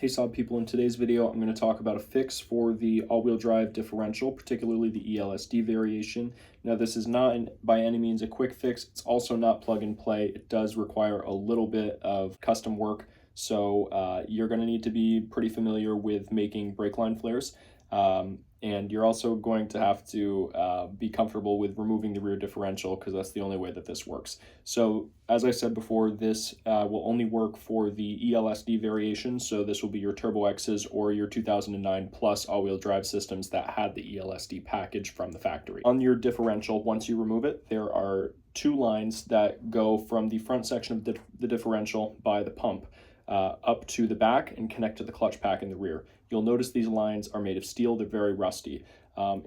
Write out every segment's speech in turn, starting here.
Hey Saab people, in today's video I'm going to talk about a fix for the all-wheel drive differential, particularly the ELSD variation. Now this is not by any means a quick fix. It's also not plug and play. It does require a little bit of custom work, so you're going to need to be pretty familiar with making brake line flares. And you're also going to have to be comfortable with removing the rear differential, because that's the only way that this works. So as I said before, this will only work for the ELSD variation. So this will be your Turbo X's or your 2009 plus all-wheel drive systems that had the ELSD package from the factory. On your differential, once you remove it, there are two lines that go from the front section of the differential by the pump up to the back and connect to the clutch pack in the rear. You'll notice these lines are made of steel. They're very rusty.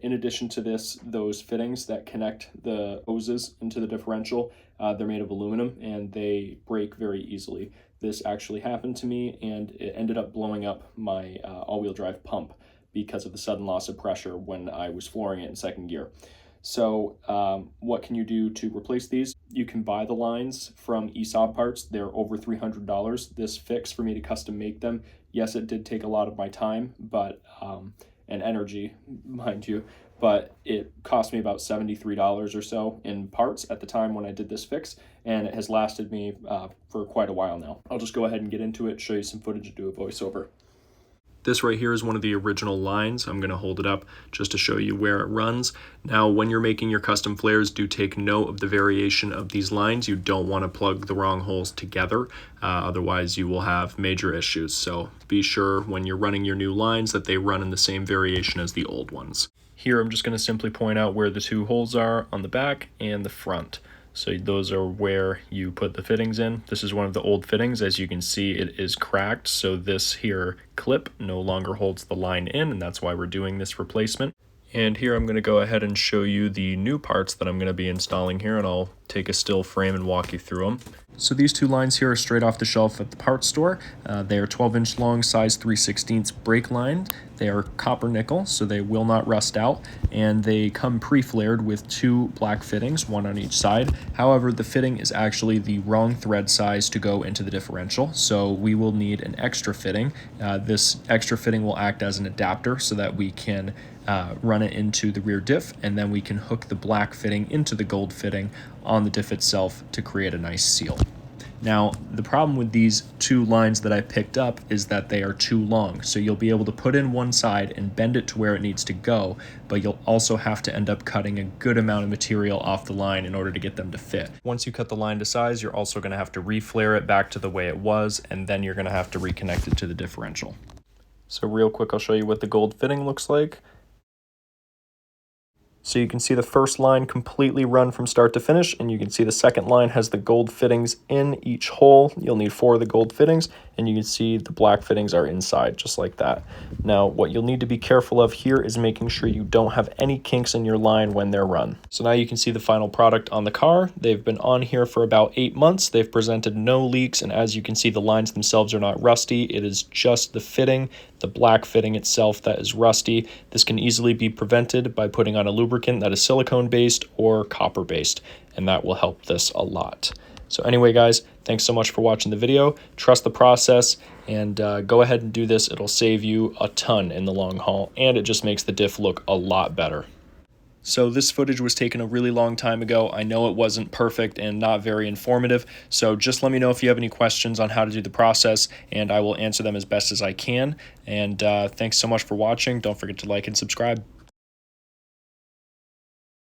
In addition to this, those fittings that connect the hoses into the differential, they're made of aluminum and they break very easily. This actually happened to me, and it ended up blowing up my all-wheel drive pump because of the sudden loss of pressure when I was flooring it in second gear. So what can you do to replace these? You can buy the lines from Saab parts. They're over $300. This fix for me to custom make them, yes, it did take a lot of my time, but and energy, mind you, but it cost me about $73 or so in parts at the time when I did this fix, and it has lasted me for quite a while now. I'll just go ahead and get into it, show you some footage, and do a voiceover. This right here is one of the original lines. I'm going to hold it up just to show you where it runs. Now, when you're making your custom flares, do take note of the variation of these lines. You don't want to plug the wrong holes together, otherwise you will have major issues. So be sure when you're running your new lines that they run in the same variation as the old ones. Here I'm just going to simply point out where the two holes are on the back and the front. So those are where you put the fittings in. This is one of the old fittings. As you can see, it is cracked, so this here clip no longer holds the line in, and that's why we're doing this replacement. And here I'm going to go ahead and show you the new parts that I'm going to be installing here, and I'll take a still frame and walk you through them. So these two lines here are straight off the shelf at the parts store. They are 12-inch long, size 3/16 brake line. They are copper nickel, so they will not rust out, and they come pre-flared with two black fittings, one on each side. However, the fitting is actually the wrong thread size to go into the differential, so we will need an extra fitting. This extra fitting will act as an adapter so that we can run it into the rear diff, and then we can hook the black fitting into the gold fitting on the diff itself to create a nice seal. Now, the problem with these two lines that I picked up is that they are too long, so you'll be able to put in one side and bend it to where it needs to go, but you'll also have to end up cutting a good amount of material off the line in order to get them to fit. Once you cut the line to size, you're also going to have to reflare it back to the way it was, and then you're going to have to reconnect it to the differential. So real quick, I'll show you what the gold fitting looks like. So you can see the first line completely run from start to finish, and you can see the second line has the gold fittings in each hole. You'll need 4 of the gold fittings, and you can see the black fittings are inside, just like that. Now, what you'll need to be careful of here is making sure you don't have any kinks in your line when they're run. So now you can see the final product on the car. They've been on here for about 8 months. They've presented no leaks, and as you can see, the lines themselves are not rusty. It is just the fitting, the black fitting itself, that is rusty. This can easily be prevented by putting on a lubricant that is silicone-based or copper-based, and that will help this a lot. So anyway, guys, thanks so much for watching the video. Trust the process, and go ahead and do this. It'll save you a ton in the long haul, and it just makes the diff look a lot better. So this footage was taken a really long time ago. I know it wasn't perfect and not very informative, so just let me know if you have any questions on how to do the process, and I will answer them as best as I can. And thanks so much for watching. Don't forget to like and subscribe.